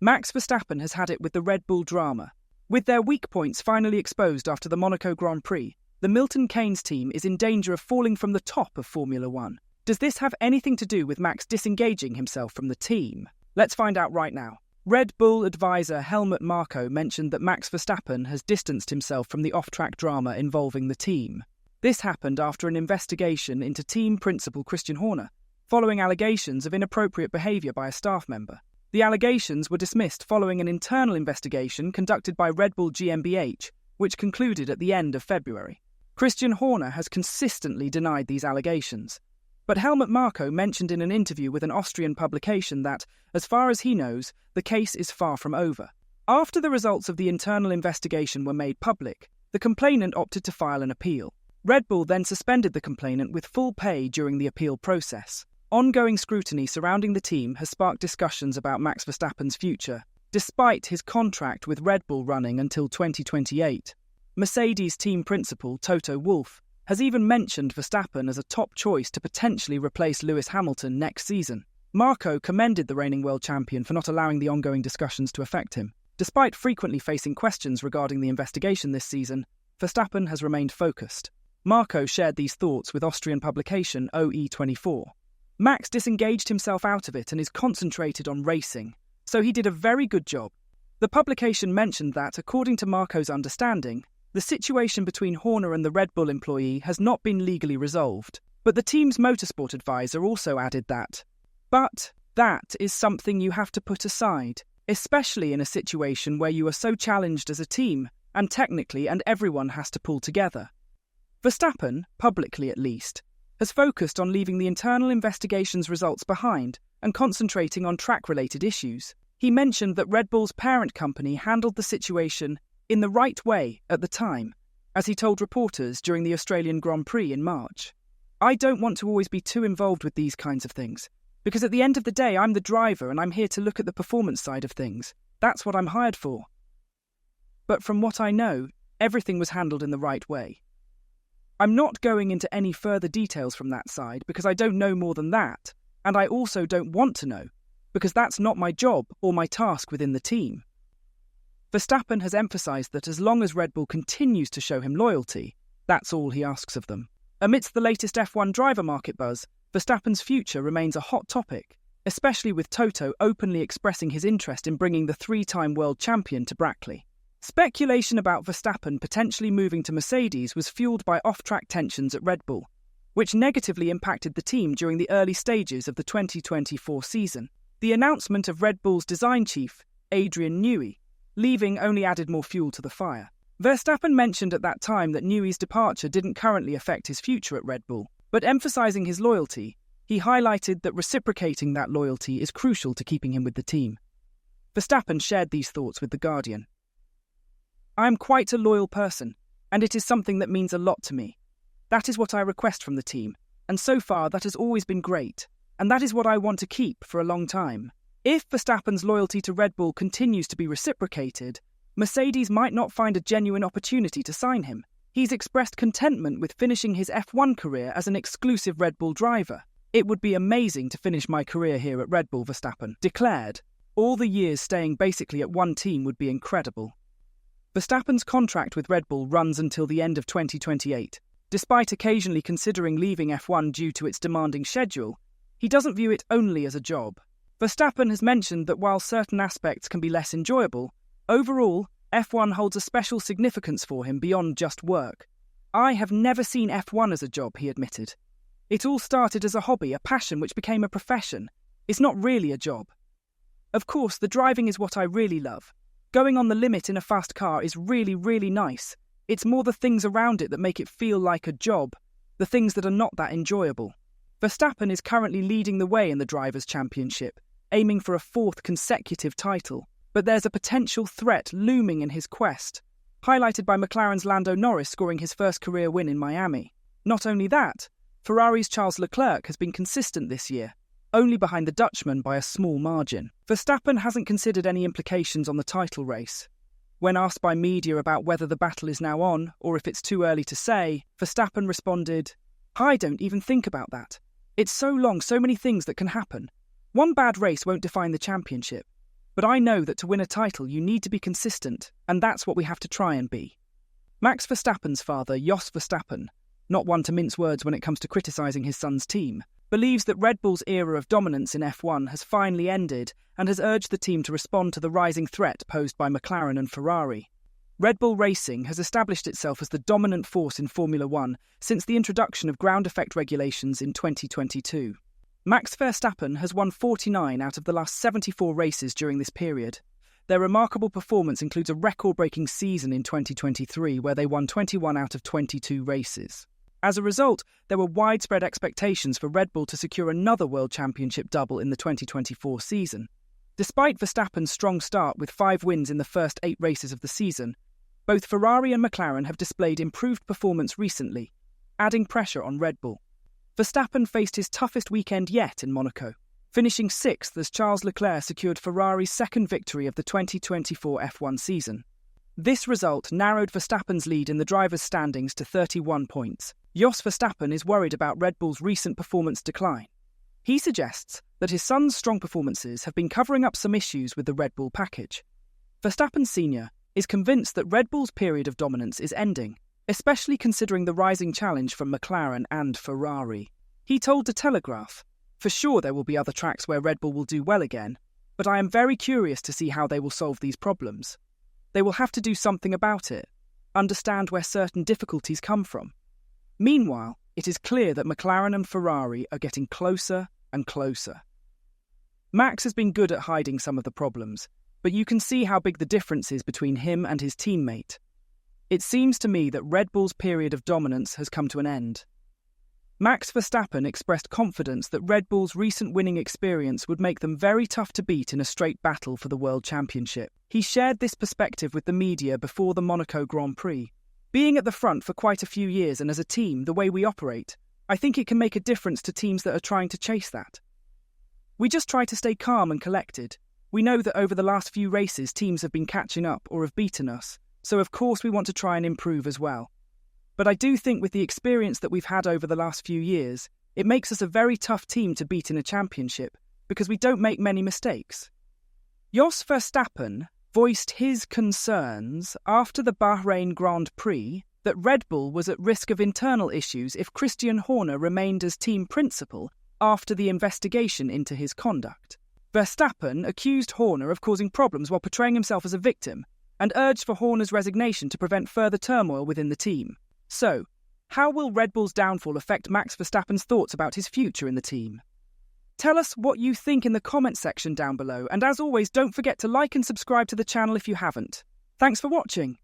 Max Verstappen has had it with the Red Bull drama. With their weak points finally exposed after the Monaco Grand Prix, the Milton Keynes team is in danger of falling from the top of Formula One. Does this have anything to do with Max disengaging himself from the team? Let's find out right now. Red Bull advisor Helmut Marko mentioned that Max Verstappen has distanced himself from the off-track drama involving the team. This happened after an investigation into team principal Christian Horner, following allegations of inappropriate behaviour by a staff member. The allegations were dismissed following an internal investigation conducted by Red Bull GmbH, which concluded at the end of February. Christian Horner has consistently denied these allegations, but Helmut Marko mentioned in an interview with an Austrian publication that, as far as he knows, the case is far from over. After the results of the internal investigation were made public, the complainant opted to file an appeal. Red Bull then suspended the complainant with full pay during the appeal process. Ongoing scrutiny surrounding the team has sparked discussions about Max Verstappen's future, despite his contract with Red Bull running until 2028. Mercedes team principal Toto Wolff has even mentioned Verstappen as a top choice to potentially replace Lewis Hamilton next season. Marko commended the reigning world champion for not allowing the ongoing discussions to affect him. Despite frequently facing questions regarding the investigation this season, Verstappen has remained focused. Marko shared these thoughts with Austrian publication OE24. Max disengaged himself out of it and is concentrated on racing, so he did a very good job. The publication mentioned that, according to Marko's understanding, the situation between Horner and the Red Bull employee has not been legally resolved, but the team's motorsport advisor also added that. But that is something you have to put aside, especially in a situation where you are so challenged as a team, and technically everyone has to pull together. Verstappen, publicly at least, has focused on leaving the internal investigation's results behind and concentrating on track-related issues. He mentioned that Red Bull's parent company handled the situation in the right way at the time, as he told reporters during the Australian Grand Prix in March. I don't want to always be too involved with these kinds of things, because at the end of the day I'm the driver and I'm here to look at the performance side of things. That's what I'm hired for. But from what I know, everything was handled in the right way. I'm not going into any further details from that side because I don't know more than that, and I also don't want to know, because that's not my job or my task within the team. Verstappen has emphasised that as long as Red Bull continues to show him loyalty, that's all he asks of them. Amidst the latest F1 driver market buzz, Verstappen's future remains a hot topic, especially with Toto openly expressing his interest in bringing the three-time world champion to Brackley. Speculation about Verstappen potentially moving to Mercedes was fueled by off-track tensions at Red Bull, which negatively impacted the team during the early stages of the 2024 season. The announcement of Red Bull's design chief, Adrian Newey, leaving only added more fuel to the fire. Verstappen mentioned at that time that Newey's departure didn't currently affect his future at Red Bull, but emphasising his loyalty, he highlighted that reciprocating that loyalty is crucial to keeping him with the team. Verstappen shared these thoughts with The Guardian. I am quite a loyal person, and it is something that means a lot to me. That is what I request from the team, and so far that has always been great, and that is what I want to keep for a long time. If Verstappen's loyalty to Red Bull continues to be reciprocated, Mercedes might not find a genuine opportunity to sign him. He's expressed contentment with finishing his F1 career as an exclusive Red Bull driver. It would be amazing to finish my career here at Red Bull, Verstappen declared. All the years staying basically at one team would be incredible. Verstappen's contract with Red Bull runs until the end of 2028. Despite occasionally considering leaving F1 due to its demanding schedule, he doesn't view it only as a job. Verstappen has mentioned that while certain aspects can be less enjoyable, overall, F1 holds a special significance for him beyond just work. I have never seen F1 as a job, he admitted. It all started as a hobby, a passion which became a profession. It's not really a job. Of course, the driving is what I really love. Going on the limit in a fast car is really, really nice. It's more the things around it that make it feel like a job, the things that are not that enjoyable. Verstappen is currently leading the way in the Drivers' Championship, aiming for a fourth consecutive title. But there's a potential threat looming in his quest, highlighted by McLaren's Lando Norris scoring his first career win in Miami. Not only that, Ferrari's Charles Leclerc has been consistent this year, only behind the Dutchman by a small margin. Verstappen hasn't considered any implications on the title race. When asked by media about whether the battle is now on, or if it's too early to say, Verstappen responded, "I don't even think about that. It's so long, so many things that can happen. One bad race won't define the championship. But I know that to win a title you need to be consistent, and that's what we have to try and be. Max Verstappen's father, Jos Verstappen, not one to mince words when it comes to criticising his son's team, believes that Red Bull's era of dominance in F1 has finally ended and has urged the team to respond to the rising threat posed by McLaren and Ferrari. Red Bull Racing has established itself as the dominant force in Formula One since the introduction of ground effect regulations in 2022. Max Verstappen has won 49 out of the last 74 races during this period. Their remarkable performance includes a record-breaking season in 2023 where they won 21 out of 22 races. As a result, there were widespread expectations for Red Bull to secure another World Championship double in the 2024 season. Despite Verstappen's strong start with 5 wins in the first 8 races of the season, both Ferrari and McLaren have displayed improved performance recently, adding pressure on Red Bull. Verstappen faced his toughest weekend yet in Monaco, finishing 6th as Charles Leclerc secured Ferrari's second victory of the 2024 F1 season. This result narrowed Verstappen's lead in the drivers' standings to 31 points. Jos Verstappen is worried about Red Bull's recent performance decline. He suggests that his son's strong performances have been covering up some issues with the Red Bull package. Verstappen Sr. is convinced that Red Bull's period of dominance is ending, especially considering the rising challenge from McLaren and Ferrari. He told The Telegraph, "For sure there will be other tracks where Red Bull will do well again, but I am very curious to see how they will solve these problems. They will have to do something about it, understand where certain difficulties come from." Meanwhile, it is clear that McLaren and Ferrari are getting closer and closer. Max has been good at hiding some of the problems, but you can see how big the difference is between him and his teammate. It seems to me that Red Bull's period of dominance has come to an end. Max Verstappen expressed confidence that Red Bull's recent winning experience would make them very tough to beat in a straight battle for the World Championship. He shared this perspective with the media before the Monaco Grand Prix. "Being at the front for quite a few years and as a team, the way we operate, I think it can make a difference to teams that are trying to chase that. We just try to stay calm and collected. We know that over the last few races teams have been catching up or have beaten us, so of course we want to try and improve as well. But I do think with the experience that we've had over the last few years, it makes us a very tough team to beat in a championship because we don't make many mistakes." Jos Verstappen voiced his concerns after the Bahrain Grand Prix that Red Bull was at risk of internal issues if Christian Horner remained as team principal after the investigation into his conduct. Verstappen accused Horner of causing problems while portraying himself as a victim and urged for Horner's resignation to prevent further turmoil within the team. So, how will Red Bull's downfall affect Max Verstappen's thoughts about his future in the team? Tell us what you think in the comments section down below, and as always, don't forget to like and subscribe to the channel if you haven't. Thanks for watching.